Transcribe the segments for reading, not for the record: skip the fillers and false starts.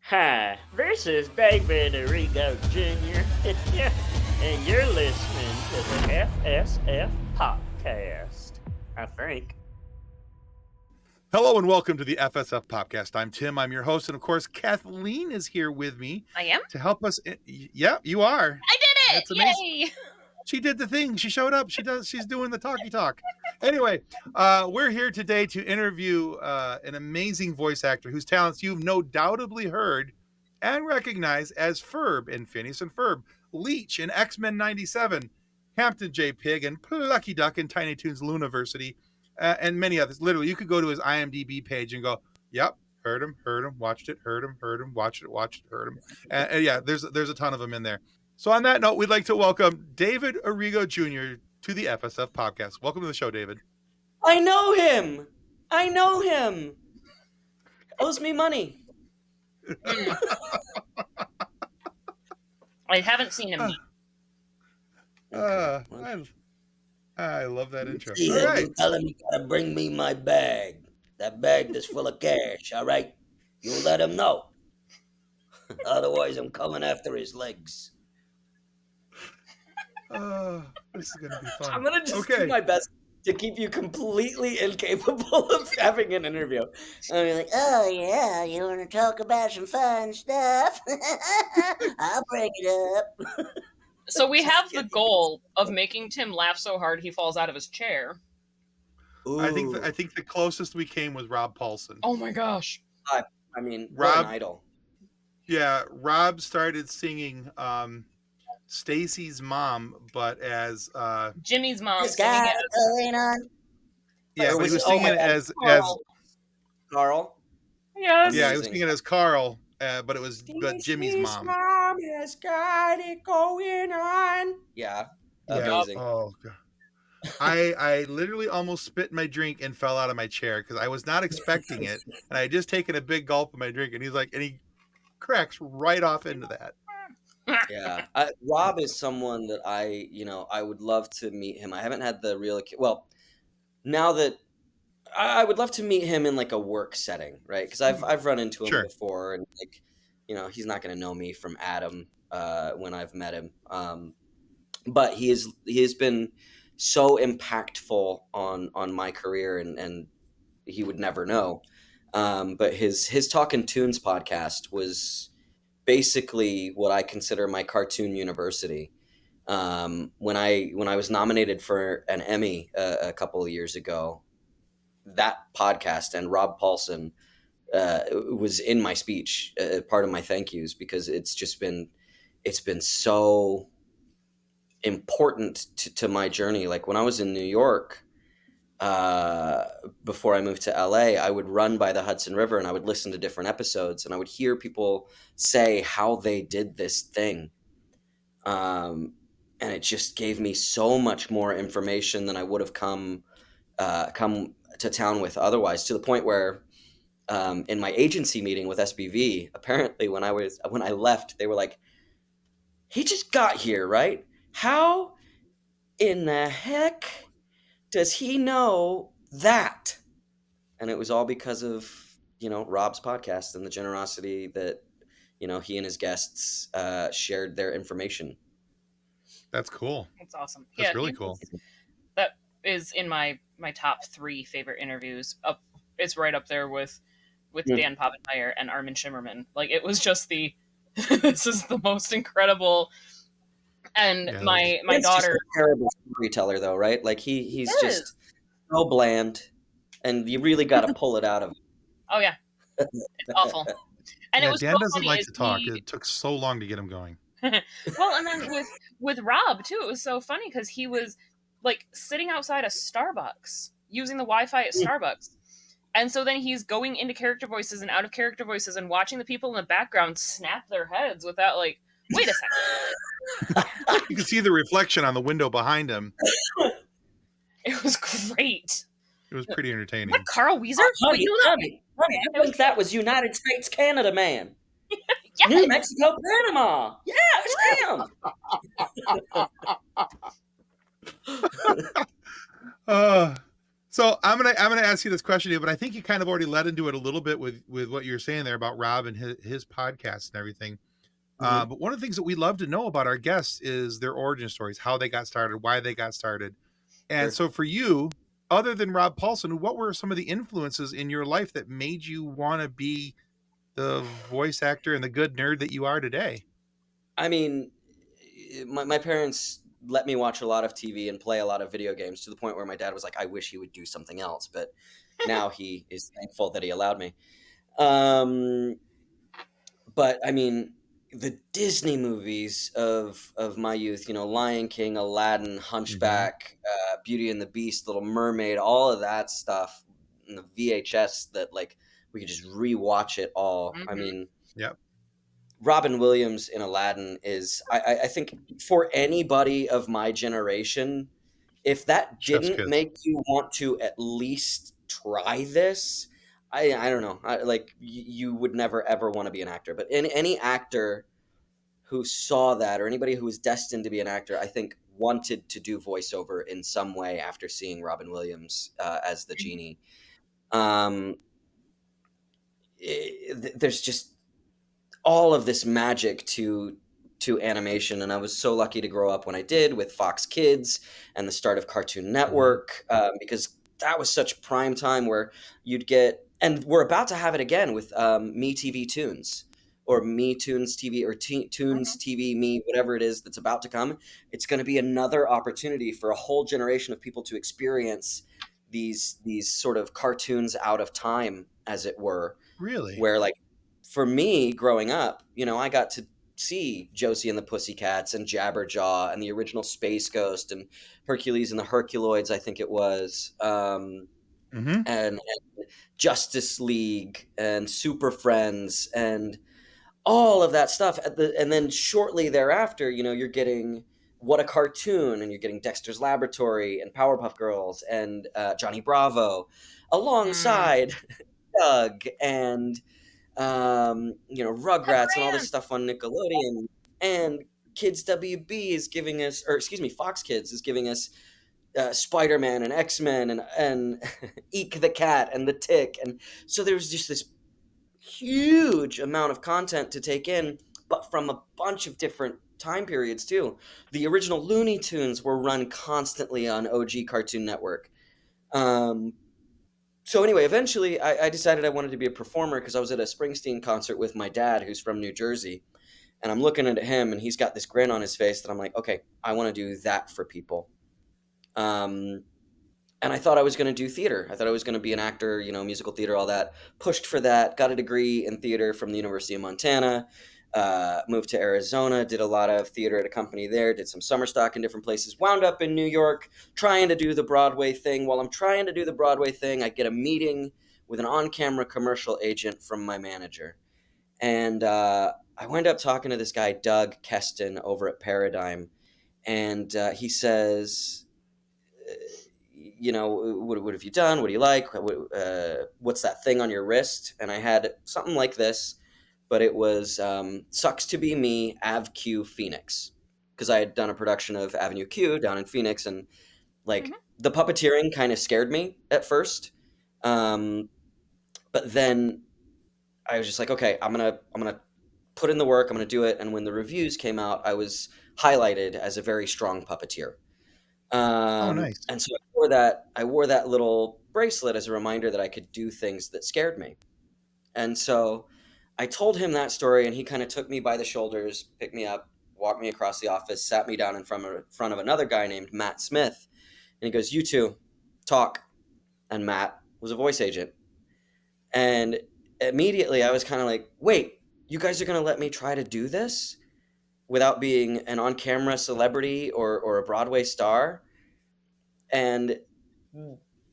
Hi, this is David Errigo Jr. and you're listening to the FSF Podcast, I think. Hello and welcome to the FSF Podcast. I'm Tim, I'm your host, and of course, Kathleen is here with me. I am? To help us. Yeah, you are. I did it! It's amazing. Yay! She did the thing. She showed up. She's doing the talky talk. Anyway, we're here today to interview an amazing voice actor whose talents you've no doubtably heard and recognized as Ferb in Phineas and Ferb, Leech in X-Men 97, Hamton J. Pig, and Plucky Duck in Tiny Toons Looniversity, and many others. Literally, you could go to his IMDb page and go, yep, heard him, watched it, heard him, watched it, heard him. And yeah, there's a ton of them in there. So on that note, we'd like to welcome David Errigo Jr. to the FSF Podcast. Welcome to the show, David. I know him. Owes me money. I haven't seen him yet. I love that intro. See All him, right. you tell him you gotta bring me my bag. That bag that's full of cash, all right? You let him know. Otherwise, I'm coming after his legs. This is going to be fun. I'm gonna just do my best to keep you completely incapable of having an interview. I'll be like, oh yeah, you want to talk about some fun stuff? I'll bring it up. So we have the goal of making Tim laugh so hard he falls out of his chair. I think the closest we came was Rob Paulson. Oh my gosh. I mean, Rob, an idol. Yeah, Rob started singing Stacy's mom, but as Jimmy's mom. This guy going on. Yeah, but he was singing it as Carl. Yes. Yeah, he was singing it as Carl, but it was Jimmy's mom. Mom has got it going on. Yeah, amazing. Oh God. I literally almost spit in my drink and fell out of my chair because I was not expecting it, and I had just taken a big gulp of my drink, and he cracks right off into that. Yeah, Rob is someone that I would love to meet him. I haven't had the real, well, now that I would love to meet him in like a work setting, right? Because I've run into him before, and he's not going to know me from Adam when I've met him. But he has been so impactful on my career, and he would never know. But his Talkin' Toons podcast was basically what I consider my cartoon university. When I was nominated for an Emmy a couple of years ago, that podcast and Rob Paulson was in my speech, part of my thank yous, because it's been so important to my journey. Like when I was in New York, before I moved to LA, I would run by the Hudson River and I would listen to different episodes, and I would hear people say how they did this thing. And it just gave me so much more information than I would have come to town with otherwise, to the point where in my agency meeting with SBV, apparently when I left, they were like, he just got here, right? How in the heck does he know that? And it was all because of, Rob's podcast and the generosity that, he and his guests shared their information. That's cool. That's awesome. That's really cool. That is in my top 3 favorite interviews. It's right up there with Dan Povenmire and Armin Shimmerman. Like, it was just this is the most incredible. And my daughter, just a terrible storyteller, though, right? Like he's just so bland, and you really got to pull it out of him. Oh yeah, it's awful. And it was Dan so doesn't funny like to talk. It took so long to get him going. Well, and then with Rob too, it was so funny because he was like sitting outside a Starbucks using the Wi-Fi at Starbucks, and so then he's going into character voices and out of character voices and watching the people in the background snap their heads without like, wait a second. You can see the reflection on the window behind him. It was great. It was pretty entertaining. What, Carl Weezer? Honey, I think that was United States Canada man. Yes. New Mexico, Panama. Yeah, it was him. So I'm gonna ask you this question here, but I think you kind of already led into it a little bit with what you're saying there about Rob and his podcast and everything. Mhm. But one of the things that we love to know about our guests is their origin stories, how they got started, why they got started. And Sure. so for you, other than Rob Paulson, what were some of the influences in your life that made you want to be the voice actor and the good nerd that you are today? I mean, my parents let me watch a lot of TV and play a lot of video games to the point where my dad was like, I wish he would do something else. But now he is thankful that he allowed me. Um, but I mean, the Disney movies of my youth, Lion King, Aladdin, Hmm. Hunchback, Beauty and the Beast, Little Mermaid, all of that stuff, and the VHS that like we could just rewatch it all. I Mhm. mean, Yep. Robin Williams in Aladdin is I think for anybody of my generation, if that Chef's didn't kiss. make you want to at least try this, I don't know. Like you would never ever want to be an actor, but any actor who saw that or anybody who was destined to be an actor, I think wanted to do voiceover in some way after seeing Robin Williams as the genie. Um, there's just all of this magic to animation, and I was so lucky to grow up when I did with Fox Kids and the start of Cartoon Hmm. Network, because that was such prime time where you'd get, and we're about to have it again with Me TV Tunes or Me Tunes TV or Tunes Mhm. TV Me, whatever it is that's about to come. It's going to be another opportunity for a whole generation of people to experience these sort of cartoons out of time, as it were, Really? where like for me growing up, I got to see Josie and the Pussycats and Jabberjaw and the original Space Ghost and Hercules and the Herculoids, I think it was, Hmm. and Justice League and Super Friends and all of that stuff. And then shortly thereafter, you're getting What a Cartoon, and you're getting Dexter's Laboratory and Powerpuff Girls and Johnny Bravo, Mm. alongside Doug and Pepper Rugrats and all this Ann. stuff on Nickelodeon, and Kids WB is giving us, or excuse me, Fox Kids is giving us Spider Man and X Men and Eek the Cat and the Tick, and so there was just this huge amount of content to take in, but from a bunch of different time periods too. The original Looney Tunes were run constantly on OG Cartoon Network. Um, so anyway, eventually I decided I wanted to be a performer because I was at a Springsteen concert with my dad, who's from New Jersey, and I'm looking at him, and he's got this grin on his face that I'm like, okay, I want to do that for people. Um, and I thought I was going to do theater. I thought I was going to be an actor, musical theater, all that. Pushed for that. Got a degree in theater from the University of Montana. Moved to Arizona. Did a lot of theater at a company there. Did some summer stock in different places. Wound up in New York, trying to do the Broadway thing. While I'm trying to do the Broadway thing, I get a meeting with an on-camera commercial agent from my manager, and I wind up talking to this guy Doug Keston over at Paradigm, and he says, what have you done? What do you like? What's that thing on your wrist? And I had something like this, but it was Sucks to Be Me, AvQ Phoenix. Because I had done a production of Avenue Q down in Phoenix, and like Mhm. the puppeteering kind of scared me at first. Um, but then I was just like, okay, I'm gonna put in the work, I'm gonna do it. And when the reviews came out, I was highlighted as a very strong puppeteer. Oh, nice. And so I wore that little bracelet as a reminder that I could do things that scared me. And so I told him that story, and he kind of took me by the shoulders, picked me up, walked me across the office, sat me down in front of another guy named Matt Smith, and he goes, "You two, talk." And Matt was a voice agent, and immediately I was kind of like, "Wait, you guys are going to let me try to do this without being an on-camera celebrity or a Broadway star?" And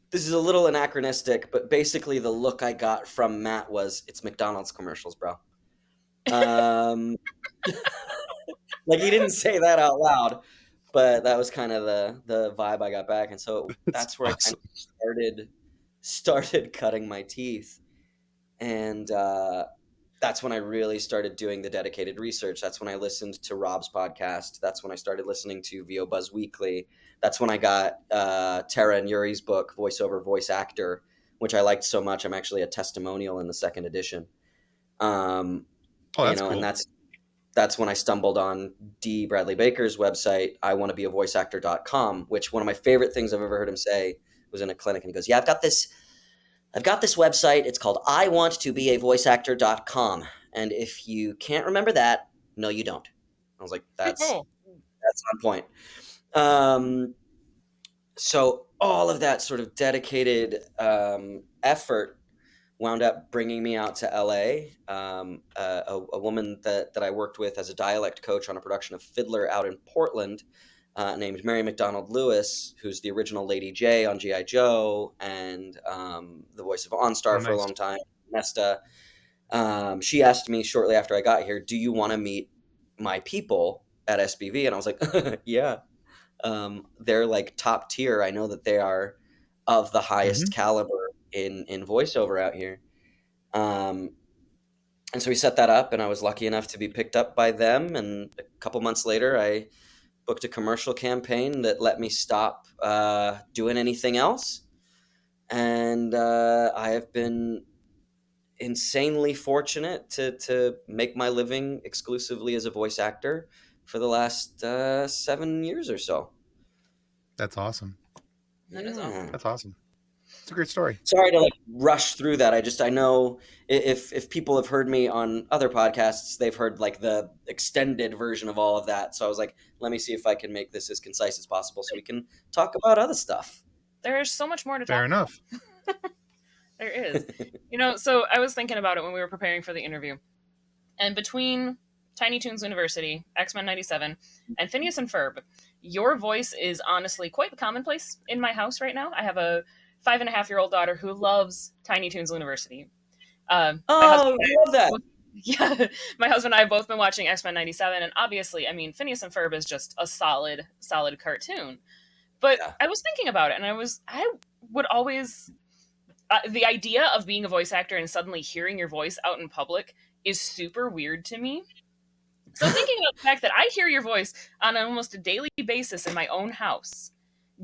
this is a little anachronistic, but basically the look I got from Matt was, "It's McDonald's commercials, bro." Um, like he didn't say that out loud, but that was kind of the vibe I got back, and so It's that's where I kind awesome. of started cutting my teeth, and that's when I really started doing the dedicated research. That's when I listened to Rob's podcast. That's when I started listening to VO Buzz Weekly. That's when I got Tara and Yuri's book, Voiceover Voice Actor, which I liked so much. I'm actually a testimonial in the second edition. Oh, that's cool. And that's when I stumbled on D. Bradley Baker's website, iwannabeavoiceactor.com, which one of my favorite things I've ever heard him say was in a clinic. And he goes, yeah, I've got this website. It's called iwantobeavoiceactor.com. And if you can't remember that, no, you don't. I was like, that's on point. So all of that sort of dedicated effort wound up bringing me out to LA. A woman that I worked with as a dialect coach on a production of Fiddler out in Portland, named Mary McDonald Lewis, who's the original Lady J on G.I. Joe and the voice of OnStar for a long time, Nesta. She asked me shortly after I got here, do you want to meet my people at SBV? And I was like, yeah. They're like top tier. I know that they are of the highest caliber in voiceover out here. And so we set that up, and I was lucky enough to be picked up by them. And a couple months later, I booked a commercial campaign that let me stop doing anything else. And I have been insanely fortunate to make my living exclusively as a voice actor for the last 7 years or so. That's awesome. That is awesome. That's awesome. It's a great story. Sorry to like rush through that. I know if people have heard me on other podcasts, they've heard like the extended version of all of that. So I was like, let me see if I can make this as concise as possible so we can talk about other stuff. There's so much more to talk Fair enough. There is. So I was thinking about it when we were preparing for the interview. And between Tiny Toons Looniversity, X-Men 97, and Phineas and Ferb, your voice is honestly quite the commonplace in my house right now. I have a 5.5-year-old daughter who loves Tiny Toons Looniversity. I love that. Yeah, my husband and I have both been watching X-Men 97, and obviously, I mean, Phineas and Ferb is just a solid cartoon. But yeah. I was thinking about it, and I would always... the idea of being a voice actor and suddenly hearing your voice out in public is super weird to me. So thinking about the fact that I hear your voice on almost a daily basis in my own house,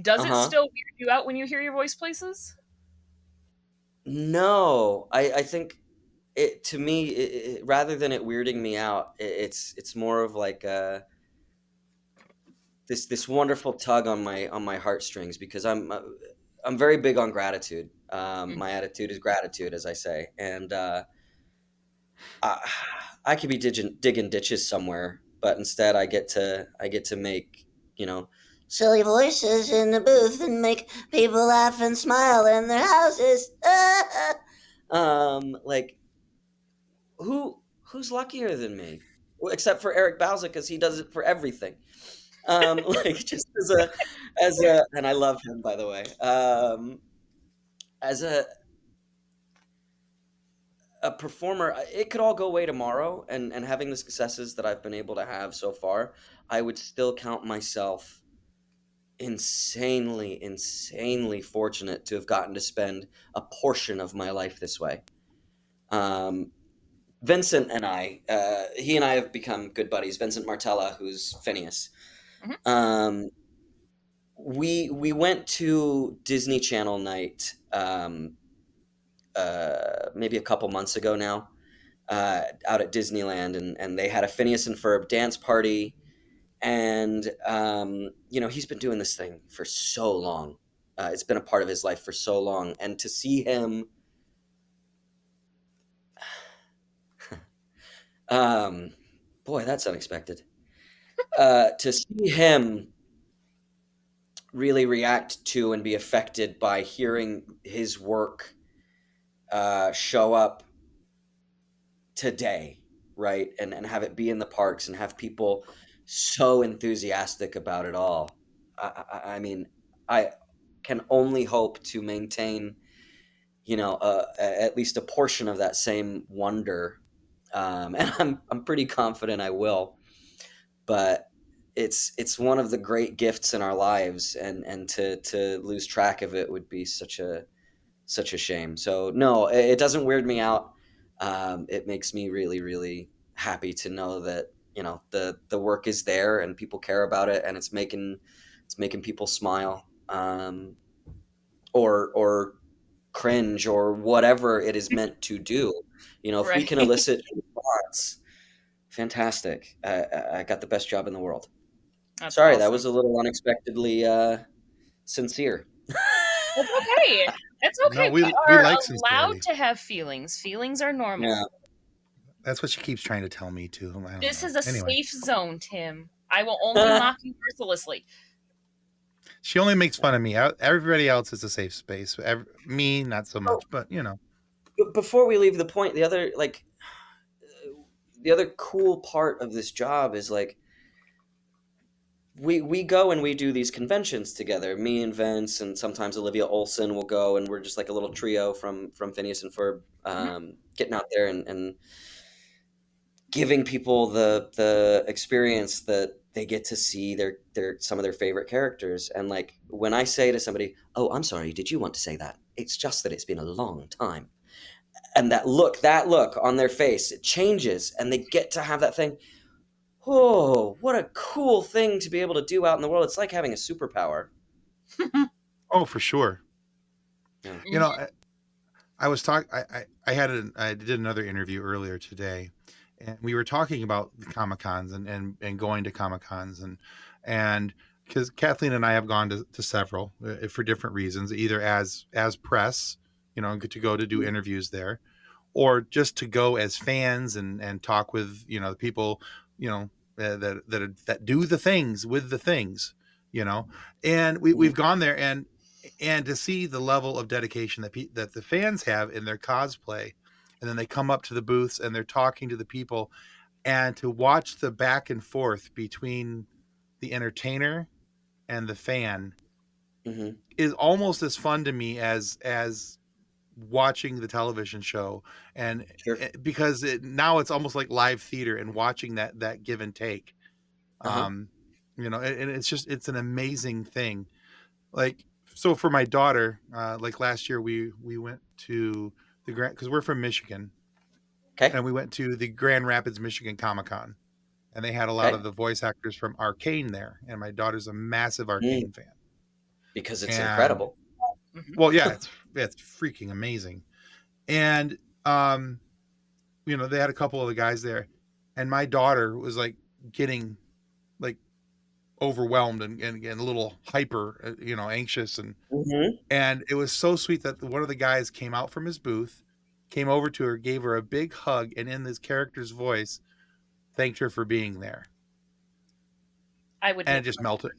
does it still weird you out when you hear your voice places? No, I think it, to me, rather than it weirding me out, it's more of like this wonderful tug on my heartstrings, because I'm very big on gratitude. My attitude is gratitude, as I say, and I could be digging ditches somewhere, but instead I get to make silly voices in the booth and make people laugh and smile in their houses. Like who's luckier than me? Well, except for Eric Bauza, because he does it for everything. Like just as a, and I love him, by the way. As a performer, it could all go away tomorrow, and having the successes that I've been able to have so far, I would still count myself insanely fortunate to have gotten to spend a portion of my life this way. Vincent and I, he and I have become good buddies. Vincent Martella, who's Phineas. We went to Disney Channel night maybe a couple months ago now, out at Disneyland, and they had a Phineas and Ferb dance party, and he's been doing this thing for so long. It's been a part of his life for so long, and to see him boy, that's unexpected. To see him really react to and be affected by hearing his work show up today, right? And have it be in the parks and have people so enthusiastic about it all. I mean, I can only hope to maintain, at least a portion of that same wonder. And I'm pretty confident I will. But it's one of the great gifts in our lives, and to lose track of it would be such a shame. So no, it doesn't weird me out. it makes me really, really happy to know that, you know, the work is there and people care about it, and it's making people smile, or cringe, or whatever it is meant to do. You know, if we Right. can elicit response, fantastic. I got the best job in the world. That's Sorry, that awesome. was a little unexpectedly sincere. It's okay. It's okay. No, We we are like allowed sincerity. to have feelings. Feelings are normal. Yeah. That's what she keeps trying to tell me too. I don't This know. is a Anyway, safe zone, Tim. I will only mock you mercilessly. she only makes fun of me. Everybody else is a safe space. Me, not so much, but you know. But before we leave the point, the other cool part of this job is like we go and we do these conventions together. Me and Vince, and sometimes Olivia Olson will go, and we're just like a little trio from Phineas and Ferb, getting out there and giving people the experience that they get to see their some of their favorite characters. And like when I say to somebody, "Oh, I'm sorry, did you want to say that? It's just that it's been a long time." And that look on their face, it changes, and they get to have that thing. Oh, what a cool thing to be able to do out in the world. It's like having a superpower. Oh, for sure. Yeah. You know, I was talking. I did another interview earlier today, and we were talking about the Comic Cons and going to Comic Cons and because Kathleen and I have gone to several for different reasons, either as press, you know, to go to do interviews there, or just to go as fans and talk with, you know, the people, you know, that do the things with the things, you know. And we've gone there, and to see the level of dedication that the fans have in their cosplay, and then they come up to the booths and they're talking to the people, and to watch the back and forth between the entertainer and the fan Mm-hmm. is almost as fun to me as watching the television show. And Sure. because now it's almost like live theater and watching that give and take, Uh-huh. you know, and it's an amazing thing. Like, so for my daughter, like last year we went to the Grand, because we're from Michigan, Okay. and we went to the Grand Rapids, Michigan Comic-Con, and they had a lot Okay. of the voice actors from Arcane there, and my daughter's a massive Mm, Arcane fan. because it's And incredible. well, yeah, it's freaking amazing. And you know, they had a couple of the guys there, and my daughter was like getting like overwhelmed and a little hyper, you know, anxious, Mm-hmm. and it was so sweet that one of the guys came out from his booth, came over to her, gave her a big hug, and in this character's voice, thanked her for being there. I would. And it just melted.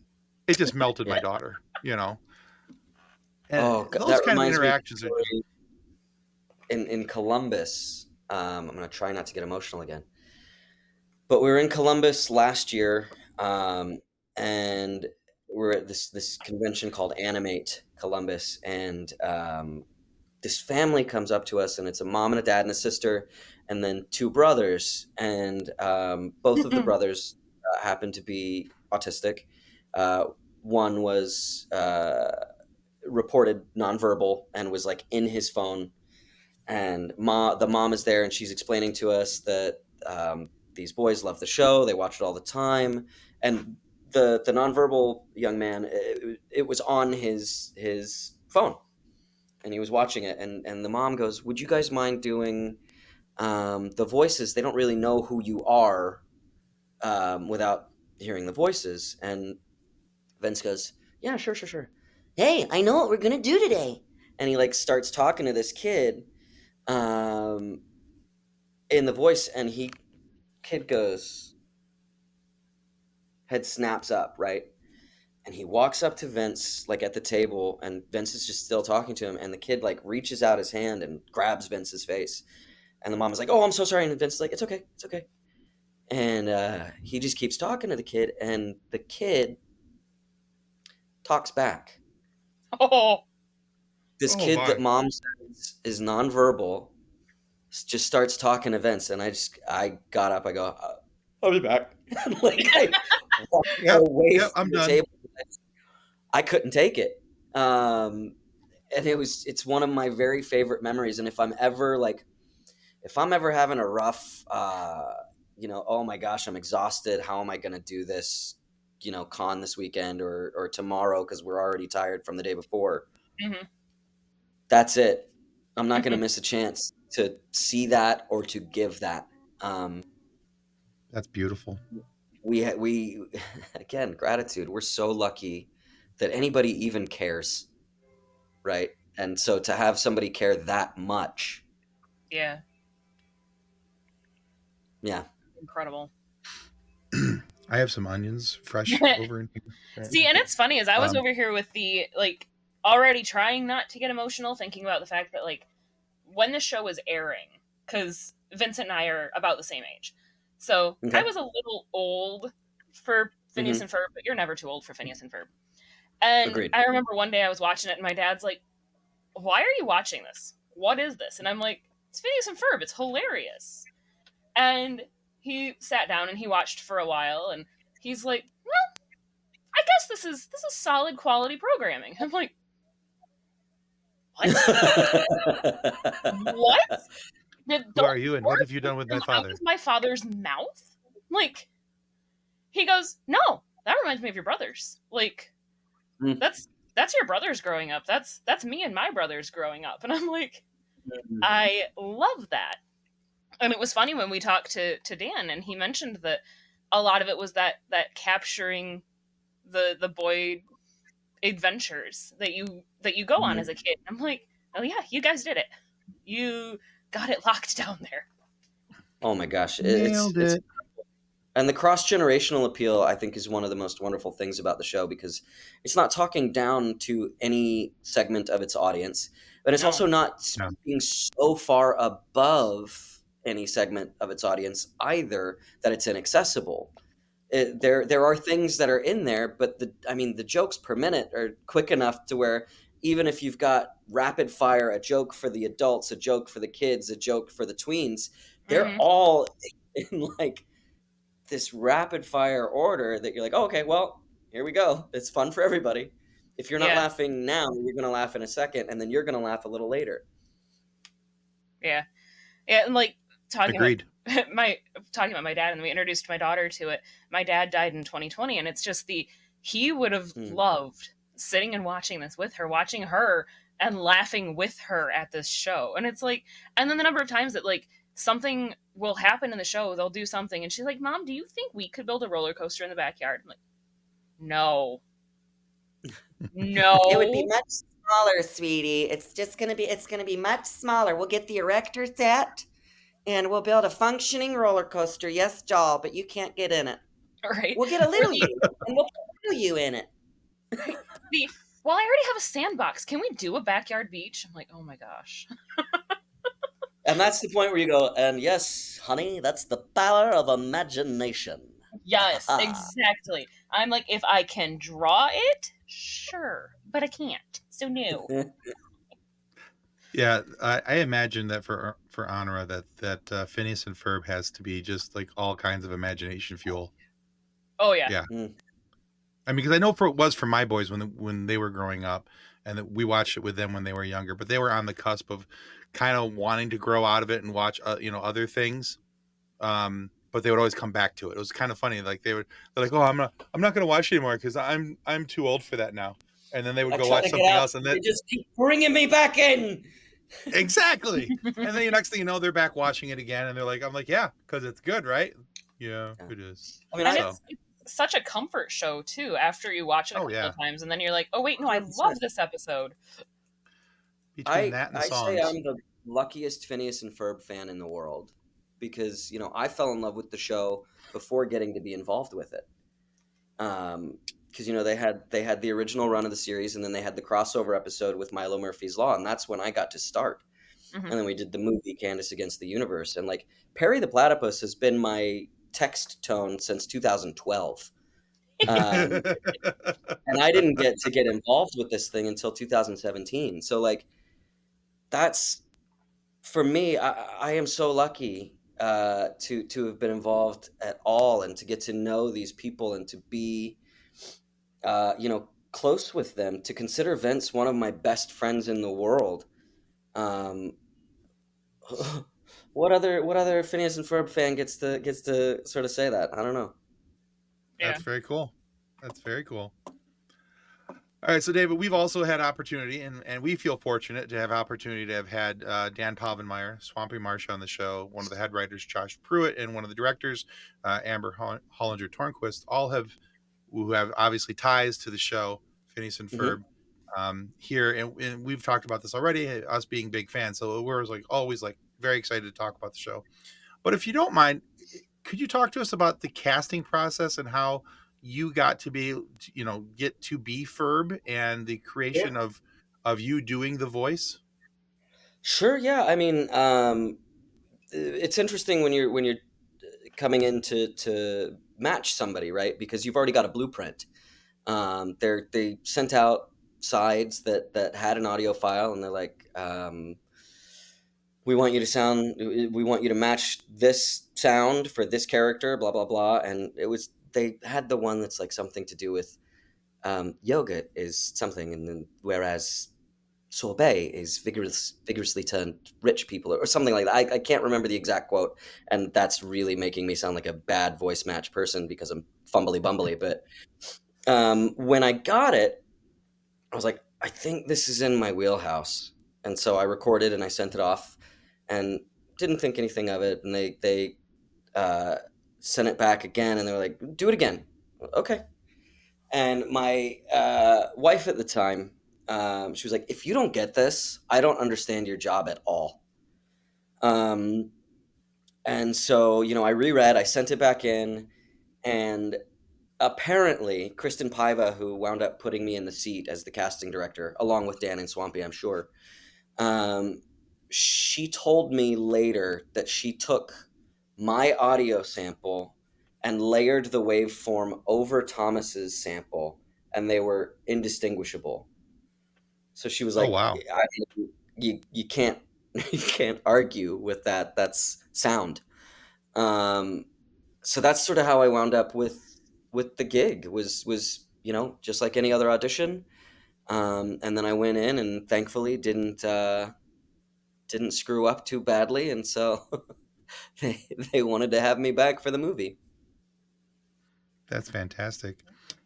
It just melted Yeah. my daughter, you know. And Oh, those that kind of reminds me of a interactions are just, story in Columbus. I'm gonna try not to get emotional again. But we were in Columbus last year, and we're at this convention called Animate Columbus, and this family comes up to us, and it's a mom and a dad and a sister, and then two brothers, and both of the brothers happen to be autistic. Uh, One was reported nonverbal and was like in his phone, and the mom is there, and she's explaining to us that these boys love the show, they watch it all the time, and the nonverbal young man, it was on his phone, and he was watching it, and the mom goes, "Would you guys mind doing the voices? They don't really know who you are without hearing the voices." And Vince goes, "Yeah, sure, sure, sure. Hey, I know what we're gonna do today." And he like starts talking to this kid um, in the voice, and kid goes, head snaps up, right? And he walks up to Vince, like at the table, and Vince is just still talking to him, and the kid like reaches out his hand and grabs Vince's face, and the mom is like, "Oh, I'm so sorry," and Vince is like, "It's okay, it's okay." And he just keeps talking to the kid, and the kid talks back. Oh, This oh kid that my. mom says is nonverbal just starts talking to Vince, and I got up, I go, "I'll be back." Like I walked Yep, away yep, I'm from the done. table. I couldn't take it. And it's one of my very favorite memories. And if I'm ever like if I'm ever having a rough, oh my gosh, I'm exhausted. How am I going to do this, con this weekend or tomorrow? Cause we're already tired from the day before. Mm-hmm. That's it. I'm not going to Mm-hmm. miss a chance to see that or to give that. That's beautiful. We again, gratitude. We're so lucky that anybody even cares. Right. And so to have somebody care that much. Yeah. Yeah. Incredible. I have some onions fresh over in here. See, and it's funny, as I was over here with the, like, already trying not to get emotional, thinking about the fact that, like, when the show was airing, because Vincent and I are about the same age, so I was a little old for Phineas and Ferb, but you're never too old for Phineas and Ferb. And Agreed. I remember one day I was watching it, and my dad's like, "Why are you watching this? What is this?" And I'm like, "It's Phineas and Ferb. It's hilarious." And he sat down and he watched for a while, and he's like, "Well, I guess this is solid quality programming." I'm like, "What? What? Who are you, and what have you done with my father?" Out of my father's mouth?" Like, he goes, "No, that reminds me of your brothers. Like, that's your brothers growing up. That's me and my brothers growing up." And I'm like, I love that. And it was funny when we talked to Dan, and he mentioned that a lot of it was that capturing the boy adventures that you go on as a kid. I'm like, oh yeah, you guys did it. You got it locked down there. Oh my gosh. Nailed it. And the cross-generational appeal, I think, is one of the most wonderful things about the show, because it's not talking down to any segment of its audience, but it's also not speaking so far above any segment of its audience either that it's inaccessible. There are things that are in there, but the jokes per minute are quick enough to where even if you've got rapid fire, a joke for the adults, a joke for the kids, a joke for the tweens, they're all in like this rapid fire order that you're like, oh, okay, well, here we go. It's fun for everybody. If you're not laughing now, you're going to laugh in a second, and then you're going to laugh a little later. Yeah. Yeah, and like talking Agreed. about my dad, and we introduced my daughter to it. My dad died in 2020, and it's just he would have loved sitting and watching this with her, watching her and laughing with her at this show. And it's like, and then the number of times that like something will happen in the show, they'll do something, and she's like, "Mom, do you think we could build a roller coaster in the backyard?" I'm like, "No." No. It would be much smaller, sweetie. It's gonna be much smaller. We'll get the erector set and we'll build a functioning roller coaster. Yes, doll, but you can't get in it. Right. We'll get a little you and we'll put you in it. Well, I already have a sandbox. Can we do a backyard beach? I'm like, oh my gosh. And that's the point where you go, and yes, honey, that's the power of imagination. Yes, exactly. I'm like, if I can draw it, sure, but I can't. So no. Yeah, I imagine that for Honora that Phineas and Ferb has to be just like all kinds of imagination fuel. Oh yeah. Yeah. I mean, because I know it was for my boys when they were growing up, and that we watched it with them when they were younger, but they were on the cusp of kind of wanting to grow out of it and watch other things. But they would always come back to it. It was kind of funny. Like they're like, "Oh, I'm not going to watch it anymore because I'm too old for that now." And then they would go watch something else, and then they just keep bringing me back in. Exactly. And then the next thing you know, they're back watching it again, and they're like, "I'm like, yeah, because it's good, right?" Yeah, it is. I mean, it's such a comfort show too. After you watch it a couple of times, and then you're like, "Oh wait, no, I love this episode." Between that and the songs, I say I'm the luckiest Phineas and Ferb fan in the world, because I fell in love with the show before getting to be involved with it. Because they had the original run of the series, and then they had the crossover episode with Milo Murphy's Law, and that's when I got to start. And then we did the movie Candace Against the Universe, and like Perry the Platypus has been my text tone since 2012. And I didn't get involved with this thing until 2017. So like, that's, for me, I am so lucky to have been involved at all, and to get to know these people, and to be close with them, to consider Vince one of my best friends in the world. what other Phineas and Ferb fan gets to sort of say that? I don't know. Yeah. That's very cool. That's very cool. All right, so David, we've also had opportunity, and we feel fortunate to have opportunity to have had Dan Palvenmeyer, Swampy Marsh on the show, one of the head writers, Josh Pruitt, and one of the directors, Amber Hollinger Tornquist, who have obviously ties to the show, Phineas and Ferb, here, and we've talked about this already, us being big fans, so we're always very excited to talk about the show. But if you don't mind, could you talk to us about the casting process and how you got to be, get to be Ferb and the creation of you doing the voice? Sure. Yeah. I mean, it's interesting when you're coming in to match somebody, right? Because you've already got a blueprint. They sent out sides that had an audio file, and they're like, we want you to match this sound for this character, blah blah blah. And they had the one that's like something to do with yoga is something, and then whereas sorbet is vigorously turned rich people or something like that. I can't remember the exact quote, and that's really making me sound like a bad voice match person because I'm fumbly bumbly. But when I got it, I was like, I think this is in my wheelhouse, and so I recorded and I sent it off, and didn't think anything of it. And they sent it back again, and they were like, do it again. Okay. And my wife at the time, she was like, if you don't get this, I don't understand your job at all. And so, I reread, I sent it back in, and apparently Kristen Paiva, who wound up putting me in the seat as the casting director, along with Dan and Swampy, I'm sure, she told me later that she took my audio sample and layered the waveform over Thomas's sample, and they were indistinguishable. So she was Oh, like, wow. you can't you can't argue with that. That's sound. So that's sort of how I wound up with the gig. Was just like any other audition. And then I went in and thankfully didn't screw up too badly, and so they wanted to have me back for the movie. That's fantastic.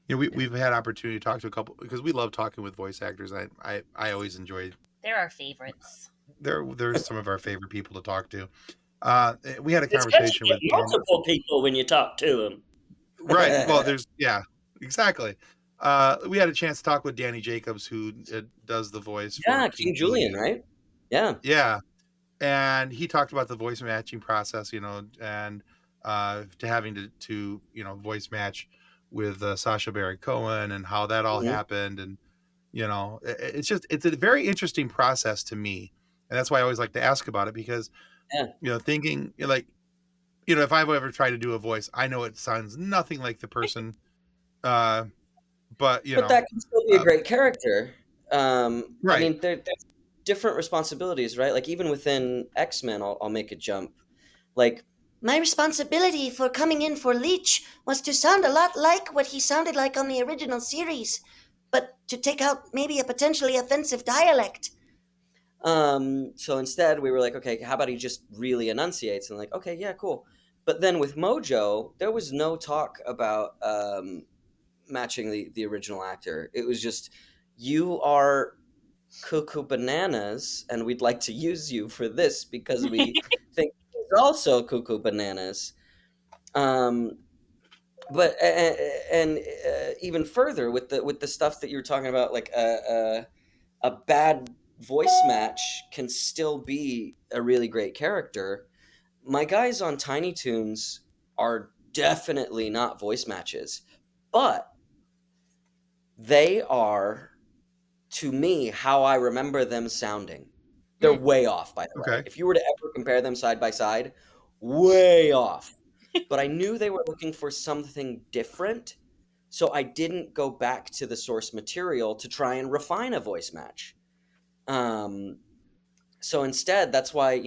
We've had opportunity to talk to a couple, because we love talking with voice actors. I always enjoy. They're our favorites. They're some of our favorite people to talk to. We had a Especially conversation with multiple people when you talk to them. Right. Well, exactly. We had a chance to talk with Danny Jacobs, who does the voice for King Julian, right? Yeah. Yeah. And he talked about the voice matching process, and to having to voice match with Sacha Baron Cohen, and how that all happened. And, it's a very interesting process to me. And that's why I always like to ask about it, because, thinking if I've ever tried to do a voice, I know it sounds nothing like the person, but that can still be a great character. right. I mean, there's different responsibilities, right? Like even within X-Men, I'll make a jump. Like, my responsibility for coming in for Leech was to sound a lot like what he sounded like on the original series, but to take out maybe a potentially offensive dialect. So instead we were like, okay, how about he just really enunciates? And like, okay, yeah, cool. But then with Mojo, there was no talk about matching the original actor. It was just, you are cuckoo bananas, and we'd like to use you for this because we think he's also cuckoo bananas. But even further with the stuff that you're talking about, like a bad voice match can still be a really great character. My guys on Tiny Toons are definitely not voice matches, but they are, to me, how I remember them sounding. They're way off, by the way. Okay. If you were to ever compare them side by side, way off. But I knew they were looking for something different, so I didn't go back to the source material to try and refine a voice match. So instead, that's why,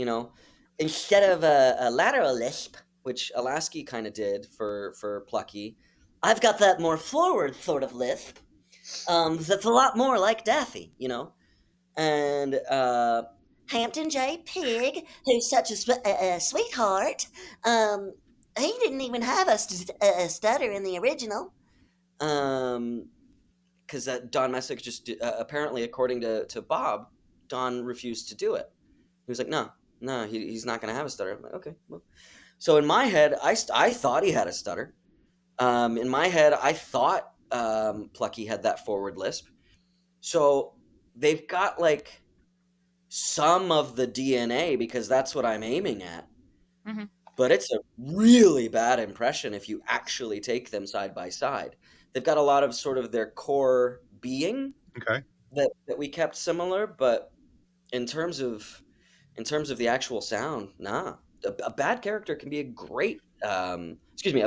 instead of a lateral lisp, which Alasky kind of did for Plucky, I've got that more forward sort of lisp. That's a lot more like Daffy, And Hampton J. Pig, who's such a sweetheart, he didn't even have a stutter in the original. Because Don Messick just apparently, according to Bob, Don refused to do it. He was like, no, he's not going to have a stutter. I'm like, okay. Well. So in my head, I thought he had a stutter. In my head, I thought Plucky had that forward lisp. So they've got like some of the DNA because that's what I'm aiming at. Mhm. But it's a really bad impression if you actually take them side by side. They've got a lot of sort of their core being Okay. that we kept similar, but in terms of the actual sound, nah. A bad character can be a great a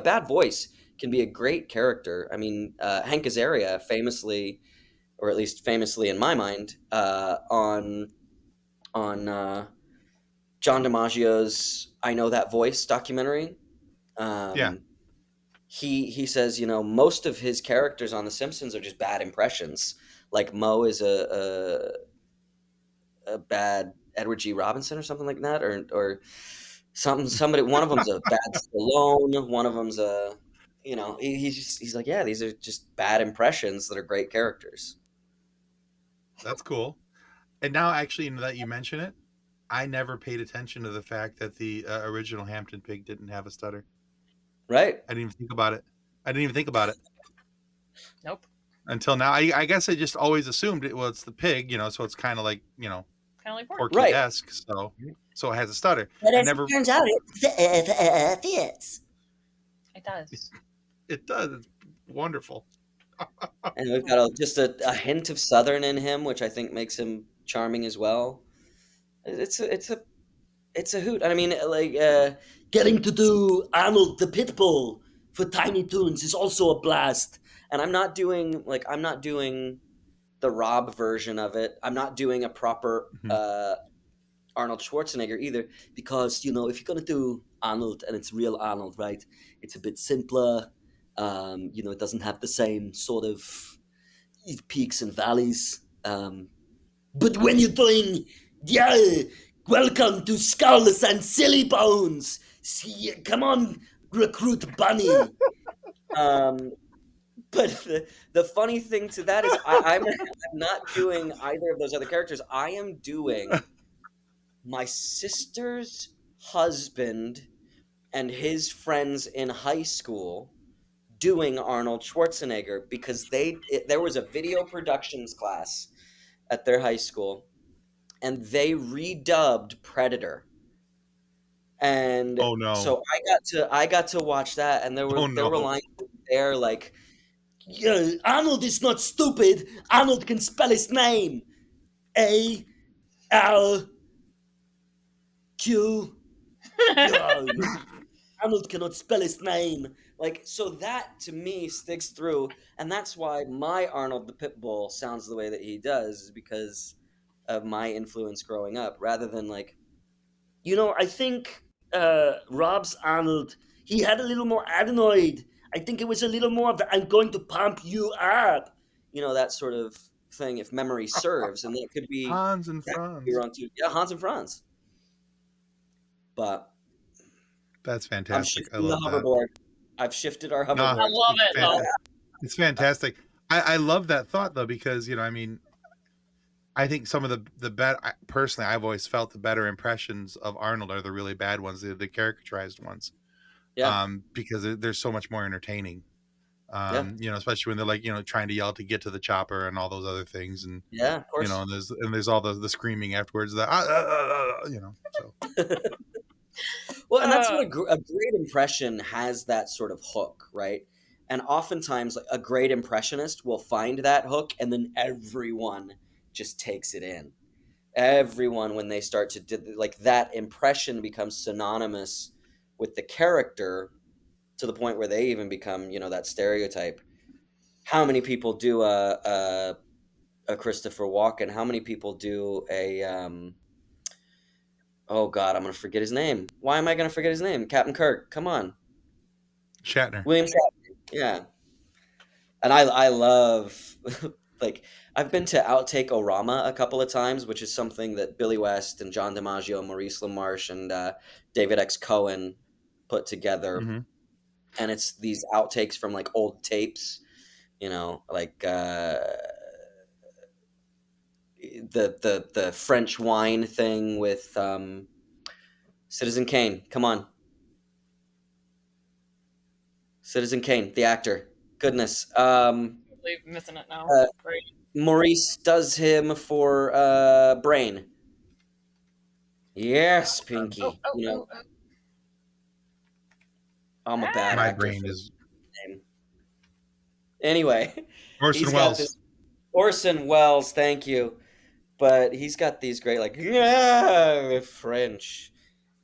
bad voice can be a great character. I mean, Hank Azaria famously, or at least famously in my mind, on John DiMaggio's "I Know That Voice" documentary. Yeah. He says, most of his characters on The Simpsons are just bad impressions. Like Mo is a bad Edward G. Robinson or something like that, or somebody. One of them's a bad Stallone. One of them's a, he's like, yeah, these are just bad impressions that are great characters. That's cool. And now, actually, that you mention it, I never paid attention to the fact that the original Hampton Pig didn't have a stutter. Right. I didn't even think about it. Nope. Until now. I guess I just always assumed it's the pig, so it's kind of like, Kind of like pork. Porky-esque, so it has a stutter. But I as never. it turns out, it fits. It does. It does. It's wonderful. And we've got just a hint of Southern in him, which I think makes him charming as well. It's a hoot. I mean, like getting to do Arnold the Pitbull for Tiny Toons is also a blast. And I'm not doing the Rob version of it. I'm not doing a proper Arnold Schwarzenegger either, because if you're gonna do Arnold and it's real Arnold, right? It's a bit simpler. It doesn't have the same sort of peaks and valleys. But when you're doing, welcome to Skulls and Silly Bones. See, come on, Recruit Bunny. But the funny thing to that is I'm not doing either of those other characters. I am doing my sister's husband and his friends in high school doing Arnold Schwarzenegger, because there was a video productions class at their high school, and they redubbed Predator. And Oh no. so I got to watch that, and there were lines there like, yeah, Arnold is not stupid. Arnold can spell his name. A-L-Q. Arnold cannot spell his name. Like, so that to me sticks through, and that's why my Arnold the Pitbull sounds the way that he does, is because of my influence growing up, rather than like, I think Rob's Arnold, he had a little more adenoid. I think it was a little more of the, I'm going to pump you up, that sort of thing, if memory serves, and that could be Hans and Franz. Yeah, Hans and Franz. But that's I'm fantastic. I shifting the love that. hoverboard. I've shifted our hoverboard. No, I love it. It's fantastic. I love that thought though, because I think some of the better, personally, I've always felt the better impressions of Arnold are the really bad ones, the caricaturized ones. Yeah. Because they're so much more entertaining. Especially when they're like, trying to yell to get to the chopper and all those other things, and yeah, of course. And there's all the screaming afterwards. That So. Well, and that's what a great impression has, that sort of hook, right? And oftentimes, like, a great impressionist will find that hook, and then everyone just takes it in. Everyone, when they start to do, like, that impression becomes synonymous with the character, to the point where they even become, that stereotype. How many people do a Christopher Walken? How many people do a oh God, I'm gonna forget his name. Why am I gonna forget his name? Captain Kirk. Come on. Shatner. William Shatner. Yeah. And I love Like, I've been to Outtake Orama a couple of times, which is something that Billy West and John DiMaggio, Maurice LaMarche, and David X. Cohen put together. Mm-hmm. And it's these outtakes from like old tapes, like the French wine thing with Citizen Kane. Come on. Citizen Kane, the actor. Goodness. Totally missing it now. Great. Maurice does him for Brain. Yes, Pinky. Oh. I'm a bad My actor. brain for is the name. Anyway, Orson he's got Welles. this Orson Welles, thank you. But he's got these great, like, the French.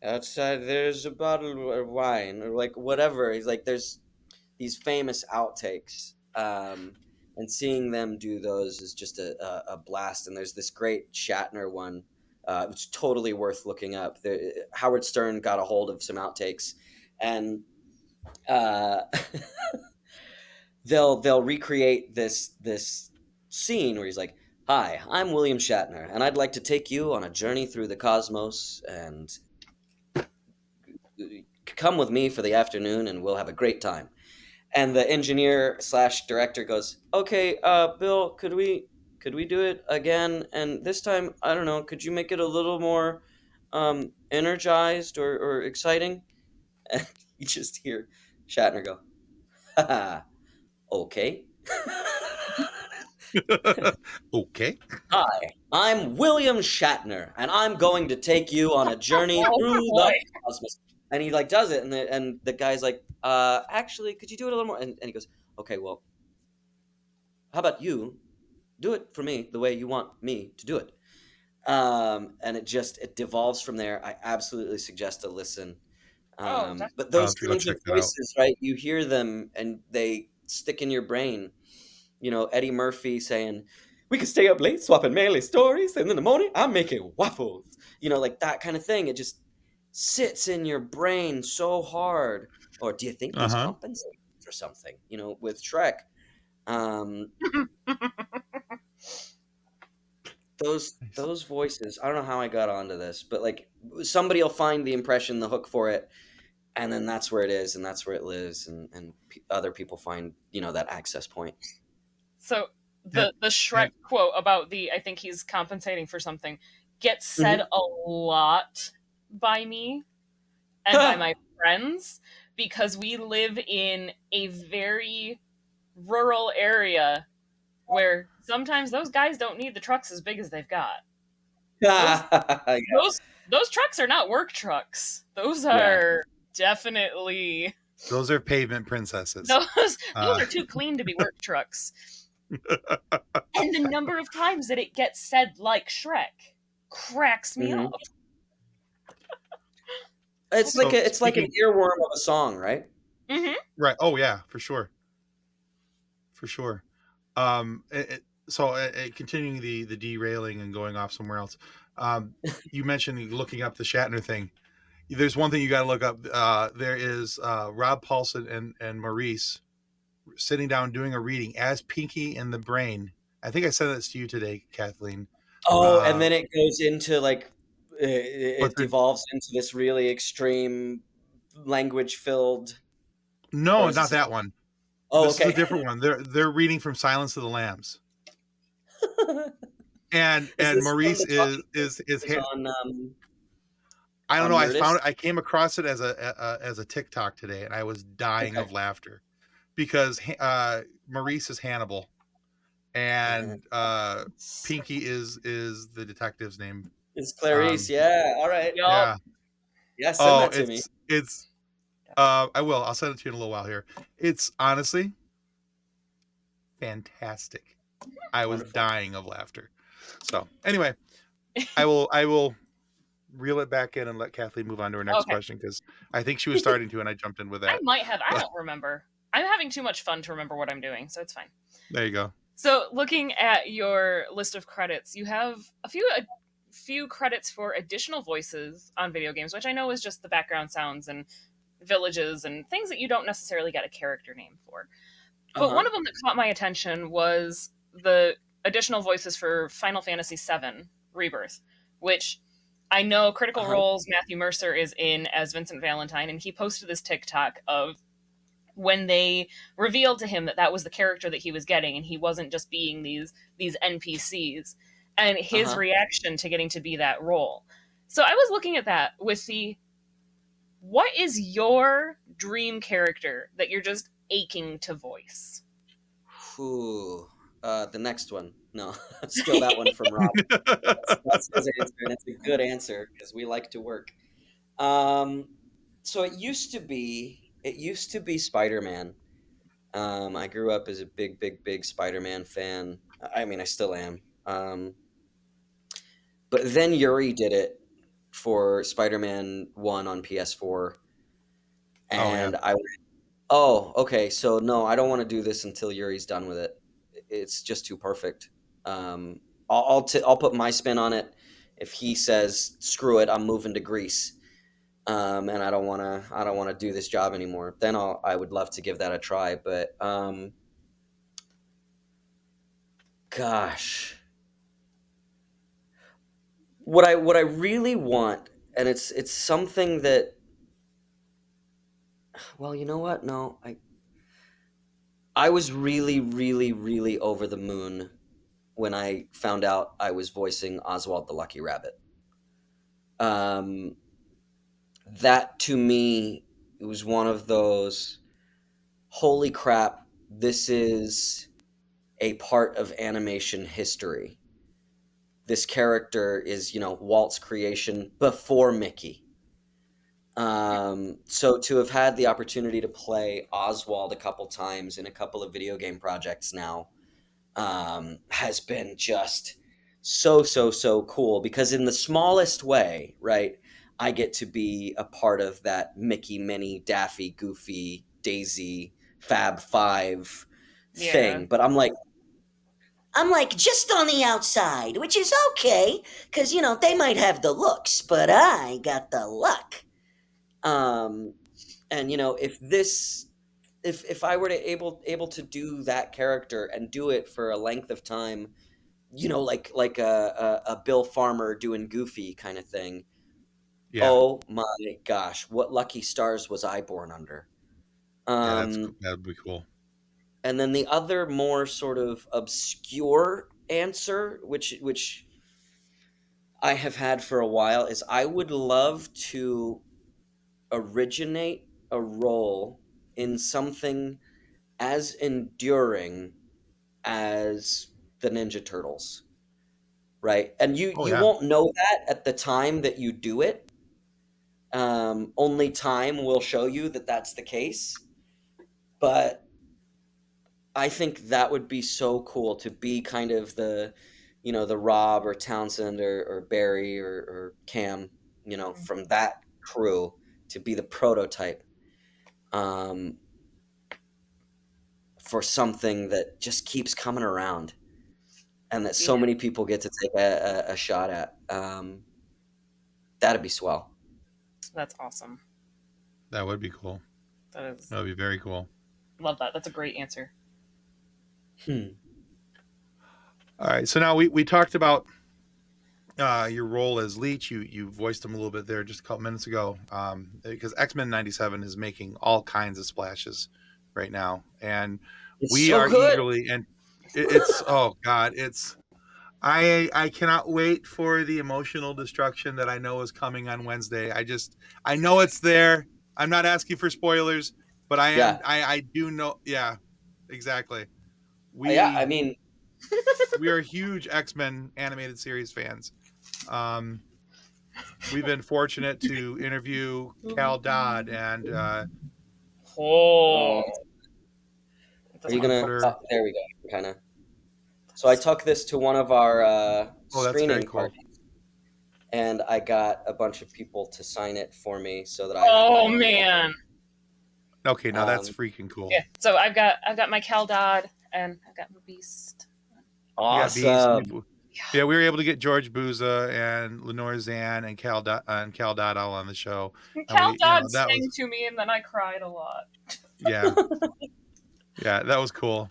Outside there's a bottle of wine, or like whatever. He's like, there's these famous outtakes. And seeing them do those is just a blast. And there's this great Shatner one. It's totally worth looking up. Howard Stern got a hold of some outtakes, and they'll recreate this scene where he's like, "Hi, I'm William Shatner, and I'd like to take you on a journey through the cosmos, and come with me for the afternoon, and we'll have a great time." And the engineer / director goes, "Okay, Bill, could we do it again? And this time, I don't know, could you make it a little more energized or exciting?" And you just hear Shatner go, "Haha, okay." Okay. "Hi, I'm William Shatner, and I'm going to take you on a journey Oh, through boy. the cosmos." And he like does it, and the guy's like, "Actually, could you do it a little more?" And he goes, "Okay, well, how about you do it for me the way you want me to do it?" And it devolves from there. I absolutely suggest a listen. Definitely. But I'll those have to go kinds check of that out. voices, right? You hear them and they stick in your brain. Eddie Murphy saying, "We could stay up late swapping manly stories, and in the morning I'm making waffles." Like that kind of thing. It just sits in your brain so hard. Or do you think he's Uh-huh. compensating for something? With Shrek, um, those voices. I don't know how I got onto this, but like somebody will find the impression, the hook for it, and then that's where it is, and that's where it lives, and other people find that access point. So Yeah. the Shrek quote about I think he's compensating for something gets said a lot by me and by my friends, because we live in a very rural area where sometimes those guys don't need the trucks as big as they've got. Yeah. Those trucks are not work trucks. Those Yeah. are definitely Those are pavement princesses. those are too clean to be work trucks. And the number of times that it gets said like Shrek cracks me Mhm. up. It's So, it's like an earworm of a song, right? Mm-hmm. right. Oh yeah, for sure. For sure. Continuing the derailing and going off somewhere else. You mentioned looking up the Shatner thing. There's one thing you got to look up. There is Rob Paulson and Maurice sitting down doing a reading as Pinky in the Brain. I think I said this to you today, Kathleen. Oh, and then it goes into like it they're- devolves into this really extreme language filled. No, Or is not this a- that one. Oh, This okay. is a different one. They're reading from Silence of the Lambs, and this Maurice from the is on I don't on know. I Nerdist? found it. I came across it as a TikTok today, and I was dying of laughter because Maurice is Hannibal, and Pinky is the detective's name. It's Clarice. Yeah. All right. Yup. Yeah. Yeah. Send that to it's. me. I will. I'll send it to you in a little while here. It's honestly fantastic. I was Wonderful. dying of laughter. So anyway, I will reel it back in and let Kathleen move on to her next question, because I think she was starting to, and I jumped in with that. I might have. I don't remember. I'm having too much fun to remember what I'm doing, so it's fine. There you go. So, looking at your list of credits, you have a few credits for additional voices on video games, which I know is just the background sounds and villages and things that you don't necessarily get a character name for. But one of them that caught my attention was the additional voices for Final Fantasy VII Rebirth, which I know Critical Uh-huh. Role's Matthew Mercer is in as Vincent Valentine, and he posted this TikTok of when they revealed to him that that was the character that he was getting, and he wasn't just being these NPCs, and his Uh-huh. reaction to getting to be that role. So I was looking at that with what is your dream character that you're just aching to voice? Ooh, the next one. No, steal that one from Rob. That's his answer, and it's a good answer because we like to work. So it used to be Spider-Man. I grew up as a big Spider-Man fan. I mean, I still am. But then Yuri did it for Spider-Man 1 on PS4, Oh yeah. and I went, oh, okay, so no, I don't want to do this until Yuri's done with it. It's just too perfect. I'll put my spin on it. If he says screw it, I'm moving to Greece, and I don't wanna do this job anymore, then I would love to give that a try. But gosh, what I really want, and it's something that, well, you know what? No, I was really, really, really over the moon when I found out I was voicing Oswald the Lucky Rabbit. Um, that to me, it was one of those, holy crap, this is a part of animation history. This character is, Walt's creation before Mickey. So to have had the opportunity to play Oswald a couple times in a couple of video game projects now, has been just so cool, because in the smallest way, right, I get to be a part of that Mickey, Minnie, Daffy, Goofy, Daisy, Fab Five Yeah. thing. But I'm like just on the outside, which is okay, because they might have the looks, but I got the luck. And if I were to able to do that character and do it for a length of time, like a Bill Farmer doing Goofy kind of thing. Yeah. Oh my gosh, what lucky stars was I born under? Yeah, Um, that'd be cool. and then the other more sort of obscure answer, which I have had for a while, is I would love to originate a role in something as enduring as the Ninja Turtles, right? And you Oh you yeah. won't know that at the time that you do it. Only time will show you that that's the case. But I think that would be so cool to be kind of the Rob or Townsend or Barry or Cam, from that crew, to be the prototype, um, for something that just keeps coming around and that so Yeah. many people get to take a shot at. That'd be swell. That's awesome. That would be cool. That is, That would be very cool. love that. That's a great answer. All right. So now we talked about your role as Leech. You voiced him a little bit there just a couple minutes ago. Because X-Men '97 is making all kinds of splashes right now, and It's we so are good. eagerly, and it's oh god, it's I cannot wait for the emotional destruction that I know is coming on Wednesday. I know it's there. I'm not asking for spoilers, but Yeah. I do know. Yeah, exactly. Yeah, I We mean, we are huge X-Men animated series fans. We've been fortunate to interview Cal Dodd and Oh. are you gonna? Comforter. Oh, there we go. Kind of. So I took this to one of our Oh, that's very screening cool. parties, and I got a bunch of people to sign it for me so that I have my Oh own little- man. Okay, now that's Um, freaking cool. Yeah. So I've got my Cal Dodd and I've got my Beast. We got Beast. Awesome. Yeah, we were able to get George Booza and Lenore Zan and Cal Dodd all on the show. And And Cal we, Dodd that sang was to me, and then I cried a lot. yeah, yeah, that was cool.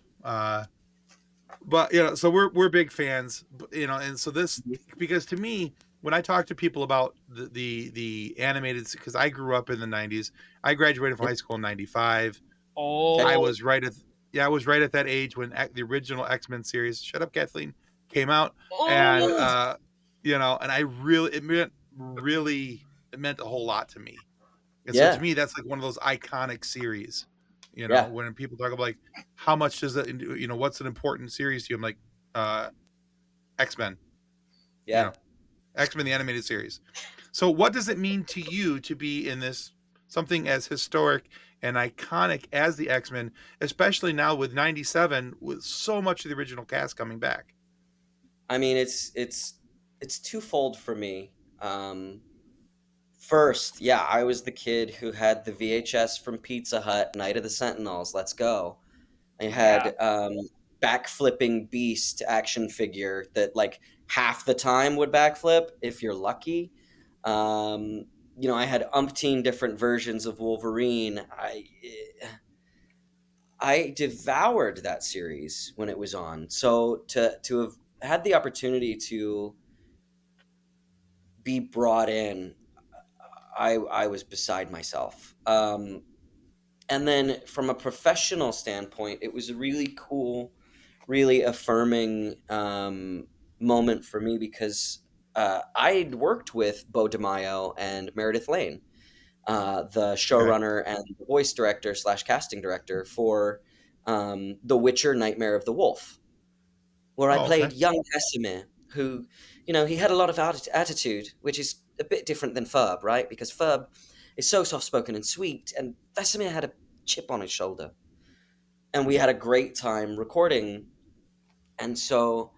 But so we're big fans, and so this, because to me, when I talk to people about the animated, because I grew up in the '90s, I graduated from high school in '95. I Oh, was right at I was right at that age when the original X-Men series, shut up Kathleen, came out, and oh, and it meant a whole lot to me. And so to Yeah, me, that's like one of those iconic series. yeah, When people talk about like how much does that, what's an important series to you? I'm like, X-Men, you yeah. know, X-Men the animated series. So what does it mean to you to be in this, something as historic and iconic as the X-Men, especially now with '97, with so much of the original cast coming back? I mean, it's twofold for me. First, yeah, I was the kid who had the VHS from Pizza Hut, Night of the Sentinels. Let's go. I yeah. had backflipping beast action figure that like half the time would backflip if you're lucky. I had umpteen different versions of Wolverine. I devoured that series when it was on. So to have had the opportunity to be brought in, I was beside myself. And then from a professional standpoint, it was a really cool, really affirming moment for me because I'd worked with Bo DeMaio and Meredith Lane, the Okay. showrunner and the voice director slash casting director for The Witcher: Nightmare of the Wolf, where I Oh, okay. played young Vesemir, who, he had a lot of attitude, which is a bit different than Ferb, right? Because Ferb is so soft spoken and sweet, and Vesemir had a chip on his shoulder. And we had a great time recording. And so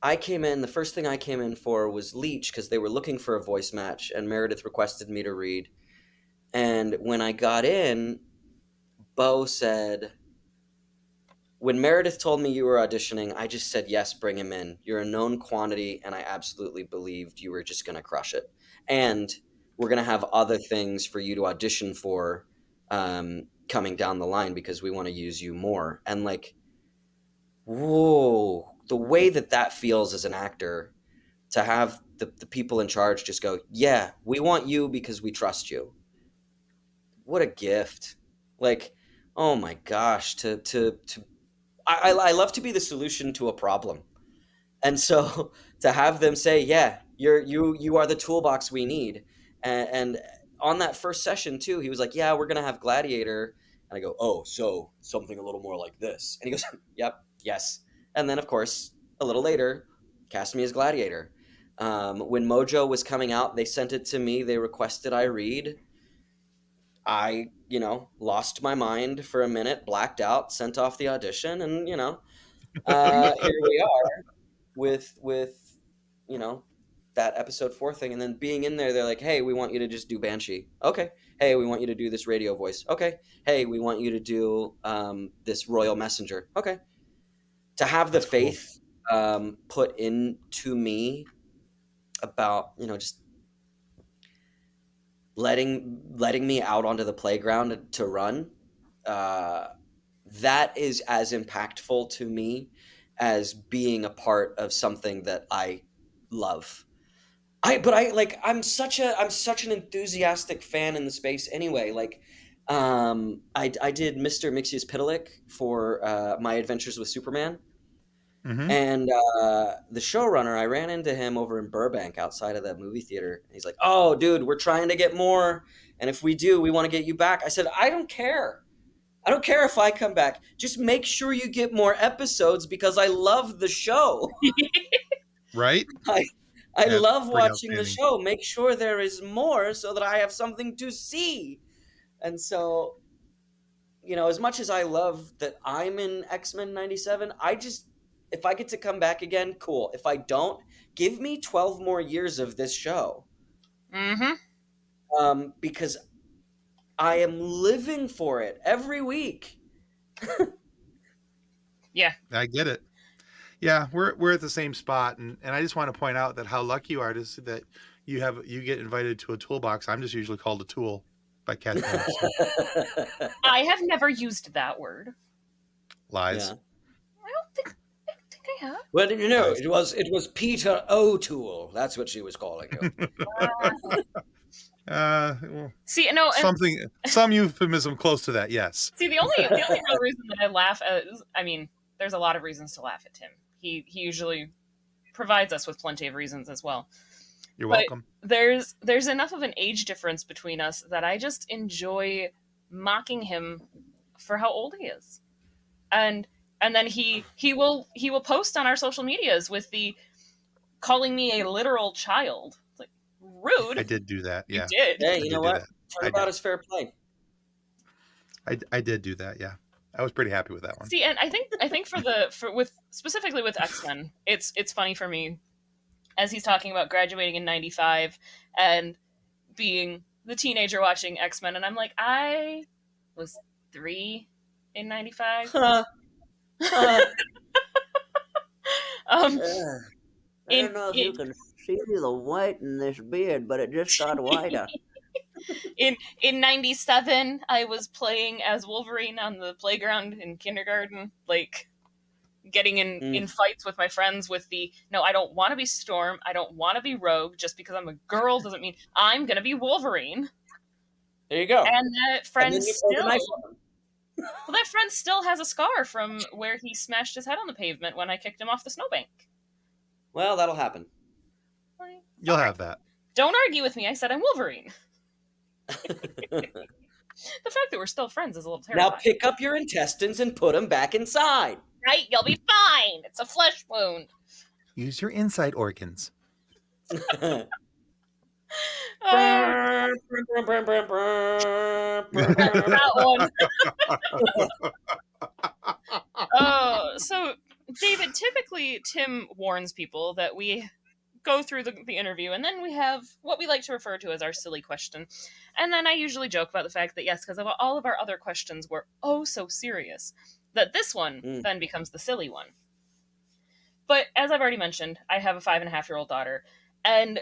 I came in, the first thing I came in for was Leech, because they were looking for a voice match, and Meredith requested me to read. And when I got in, Bo said, when Meredith told me you were auditioning, I just said, yes, bring him in. You're a known quantity, and I absolutely believed you were just going to crush it. And we're going to have other things for you to audition for coming down the line because we want to use you more. And like, whoa, the way that feels as an actor to have the people in charge just go, yeah, we want you because we trust you. What a gift. Like, oh my gosh, I love to be the solution to a problem. And so to have them say, yeah, you are the toolbox we need. And on that first session too, he was like, yeah, we're gonna have Gladiator. And I go, oh, so something a little more like this. And he goes, yep, yes. And then of course, a little later, cast me as Gladiator. When Mojo was coming out, they sent it to me. They requested I read. I, lost my mind for a minute, blacked out, sent off the audition, and here we are with you know that episode 4 thing, and then being in there, they're like, hey, we want you to just do Banshee. Okay. Hey, we want you to do this radio voice. Okay. Hey, we want you to do this royal messenger. Okay. To have the That's cool. faith put into me about just letting me out onto the playground to run, uh, that is as impactful to me as being a part of something that I love. I'm such an enthusiastic fan in the space anyway. Like, I did Mr. Mixius Pitalik for My Adventures with Superman, Hmm. and the showrunner, I ran into him over in Burbank outside of the movie theater. And he's like, "Oh, dude, we're trying to get more, and if we do, we want to get you back." I said, "I don't care. I don't care if I come back. Just make sure you get more episodes because I love the show. Right? I I That's love pretty watching the outstanding. show. Make sure there is more so that I have something to see." And so, as much as I love that I'm in X-Men 97, if I get to come back again, cool. If I don't, give me 12 more years of this show. Mm-hmm. Because I am living for it every week. Yeah. I get it. Yeah, we're at the same spot, and I just want to point out that how lucky you are that you get invited to a toolbox. I'm just usually called a tool by Kathleen. So I have never used that word. lies. Yeah. I don't think They have. Well, it was Peter O'Toole. That's what she was calling you. Well, See, no, and some euphemism close to that. Yes. see, the only real reason that I laugh at, I mean, there's a lot of reasons to laugh at Tim. He usually provides us with plenty of reasons as well. You're But welcome. there's enough of an age difference between us that I just enjoy mocking him for how old he is, and then he will post on our social medias with the calling me a literal child. It's like, rude. I did do that. Yeah. You did. Hey, you know what? I Turnabout did. is fair play. I did do that. Yeah. I was pretty happy with that one. See, and I think specifically with X-Men, it's funny for me as he's talking about graduating in 95 and being the teenager watching X-Men, and I'm like, I was 3 in 95. I In- don't know if in- you can see the white in this beard, but it just got whiter. in 97, I was playing as Wolverine on the playground in kindergarten, like getting in fights with my friends with the, no, I don't want to be Storm, I don't want to be Rogue, just because I'm a girl doesn't mean I'm gonna be Wolverine. There you go. And that friend And then you pull the knife on him. well, that friend still has a scar from where he smashed his head on the pavement when I kicked him off the snowbank. Well, that'll happen. Like, You'll have that. don't argue with me, I said I'm Wolverine. The fact that we're still friends is a little terrifying. Now pick up your intestines and put them back inside. Right, you'll be fine. It's a flesh wound. Use your inside organs. Oh, that one. Oh, so David, typically Tim warns people that we go through the interview and then we have what we like to refer to as our silly question. And then I usually joke about the fact that yes, because of all of our other questions were oh so serious, that this one then becomes the silly one. But as I've already mentioned, I have a 5.5-year-old daughter, and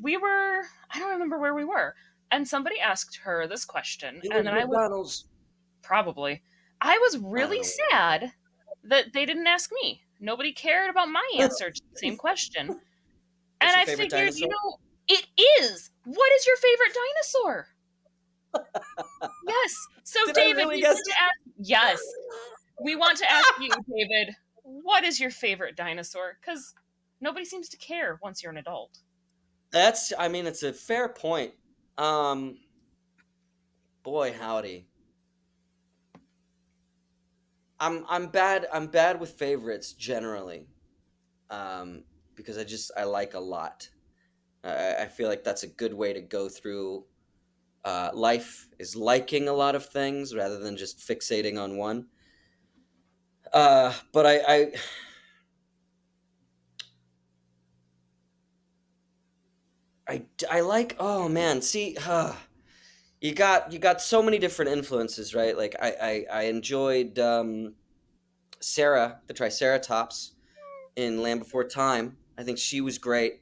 I don't remember where we were, and somebody asked her this question, and then I was really sad that they didn't ask me. Nobody cared about my answer to the same question. And I figured, dinosaur? it is. What is your favorite dinosaur? Yes. So Did I David, really we guess want to ask. Yes, we want to ask you, David. What is your favorite dinosaur? Because nobody seems to care once you're an adult. It's a fair point. Boy, howdy. I'm bad with favorites generally. Because I like a lot. I feel like that's a good way to go through life, is liking a lot of things rather than just fixating on one. But I like, oh man, see, you got so many different influences, right? Like I enjoyed Sarah, the Triceratops in Land Before Time. I think she was great.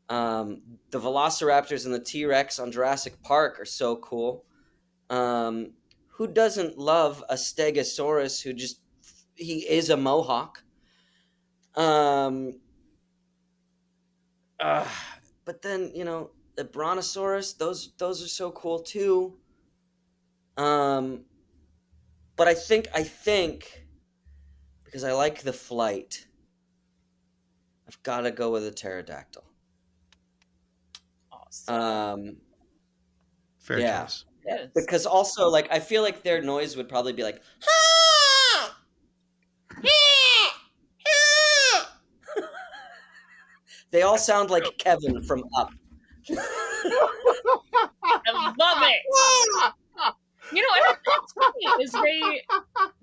The Velociraptors and the T-Rex on Jurassic Park are so cool. Who doesn't love a Stegosaurus he is a Mohawk? But then, the Brontosaurus, those are so cool too. But I think because I like the flight, I've got to go with a pterodactyl. Awesome. Fair choice. Yes. Because also, like, I feel like their noise would probably be like, "Ha! They all sound like Kevin from Up. I love it. And what's funny is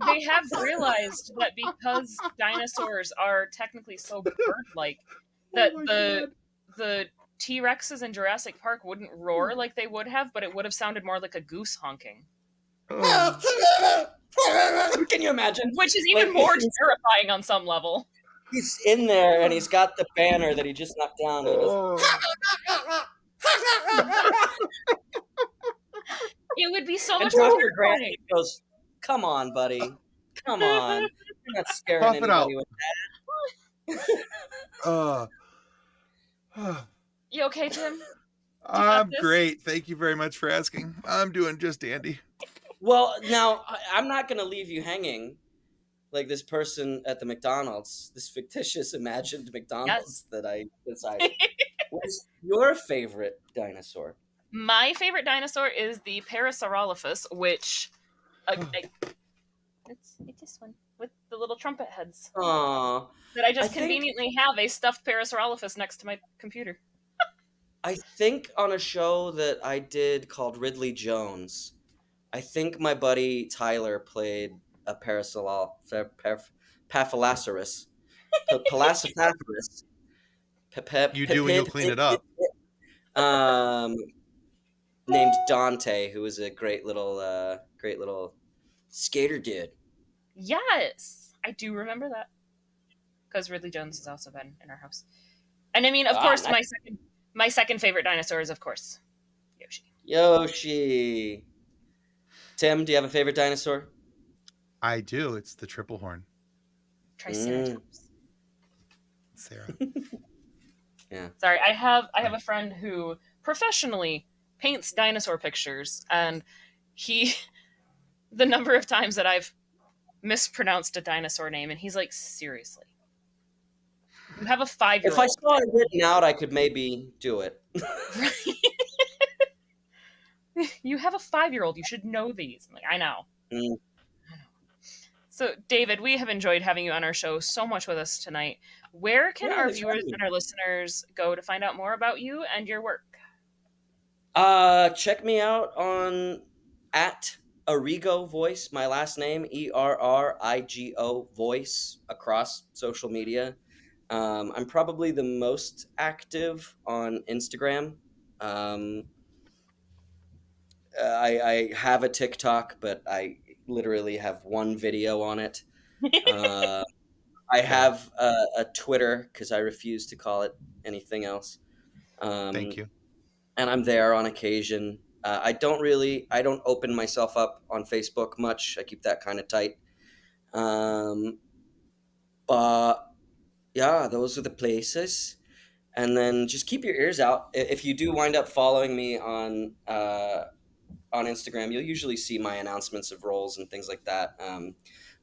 they have realized that because dinosaurs are technically so bird-like, that the T-Rexes in Jurassic Park wouldn't roar like they would have, but it would have sounded more like a goose honking. Can you imagine? Which is even more terrifying on some level. He's in there and he's got the banner that he just knocked down. And he goes, It would be so and much more Dr. Grant terrifying. goes, "Come on, buddy. Come on. You're not scaring Puff it out. anybody with that." Uh, You okay, Tim? I'm this? great. Thank you very much for asking. I'm doing just dandy. Well, now I'm not going to leave you hanging like this person at the McDonald's, this fictitious imagined McDonald's that I decided. What's your favorite dinosaur? My favorite dinosaur is the Parasaurolophus, which it's this one with the little trumpet heads. Aww. That I just I think- conveniently have a stuffed Parasaurolophus next to my computer. I think on a show that I did called Ridley Jones, I think my buddy Tyler played a Paphalasaurus. Palasophathorus. You do and you'll clean it up. Named Dante, who was a great little skater dude. Yes, I do remember that because Ridley Jones has also been in our house. And I mean, of Ah, course, nice. my second favorite dinosaur is, of course, Yoshi. Yoshi. Tim, do you have a favorite dinosaur? I do. It's the triple horn. Triceratops. Sarah. Yeah. Sorry, I have a friend who professionally paints dinosaur pictures, and the number of times that I've mispronounced a dinosaur name, and he's like, seriously. You have a 5-year-old. If I saw it written out, I could maybe do it. You have a 5-year-old. You should know these. I'm like, I know. Mm. So, David, we have enjoyed having you on our show so much with us tonight. Where can Yeah, our thanks for viewers having me. and our listeners go to find out more about you and your work? Check me out on @Errigo Voice, my last name, ERRIGO Voice, across social media. I'm probably the most active on Instagram. I have a TikTok, but I literally have one video on it. I have a Twitter because I refuse to call it anything else. Thank you. And I'm there on occasion. I don't open myself up on Facebook much. I keep that kind of tight. But yeah, those are the places. And then just keep your ears out. If you do wind up following me on Instagram, you'll usually see my announcements of roles and things like that.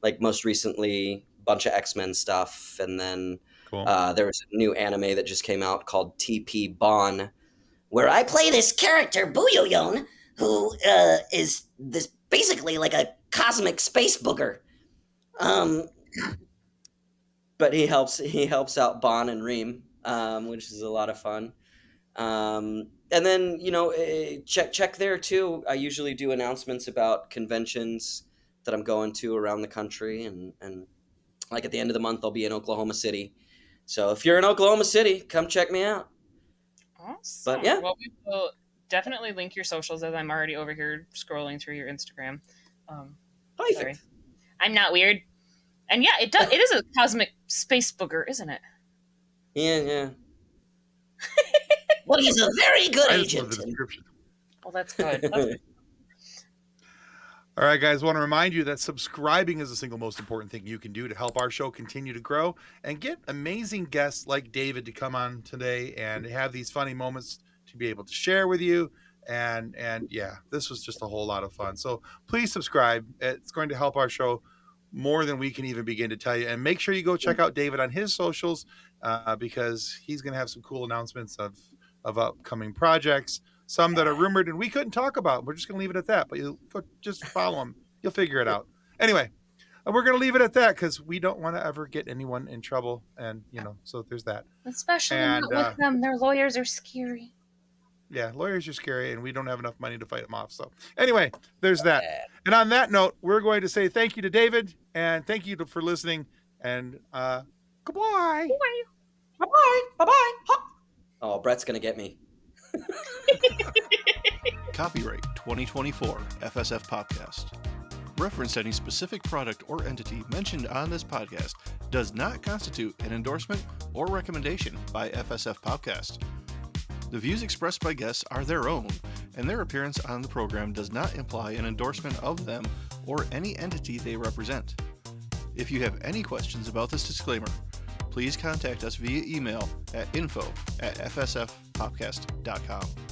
Like most recently, a bunch of X-Men stuff, and then Cool. there was a new anime that just came out called TP Bon, Where I play this character, Booyoyon, who is this basically like a cosmic space booger. but he helps out Bon and Reem, which is a lot of fun. And then check there too. I usually do announcements about conventions that I'm going to around the country, and like at the end of the month I'll be in Oklahoma City. So if you're in Oklahoma City, come check me out. Awesome. But yeah. Well, we will definitely link your socials as I'm already over here scrolling through your Instagram. Perfect. Sorry. I'm not weird. And yeah, it does. It is a cosmic space booger, isn't it? Yeah. Well, he's a very good I just love agent. the description. Well, that's good. All right, guys, I want to remind you that subscribing is the single most important thing you can do to help our show continue to grow and get amazing guests like David to come on today and have these funny moments to be able to share with you. And yeah, this was just a whole lot of fun. So please subscribe. It's going to help our show more than we can even begin to tell you. And make sure you go check out David on his socials because he's going to have some cool announcements of upcoming projects. Some that are rumored and we couldn't talk about. We're just going to leave it at that. But you just follow him. You'll figure it out. Anyway, we're going to leave it at that because we don't want to ever get anyone in trouble. And, so there's that. Especially And, not with them. Their lawyers are scary. Yeah, lawyers are scary and we don't have enough money to fight them off. So anyway, there's that. And on that note, we're going to say thank you to David and thank you for listening. And goodbye. Bye-bye. Bye-bye. Oh, Brett's gonna get me. Copyright 2024 FSF Podcast. Reference to any specific product or entity mentioned on this podcast does not constitute an endorsement or recommendation by FSF Podcast. The views expressed by guests are their own, and their appearance on the program does not imply an endorsement of them or any entity they represent. If you have any questions about this disclaimer, please contact us via email at info@fsfpopcast.com.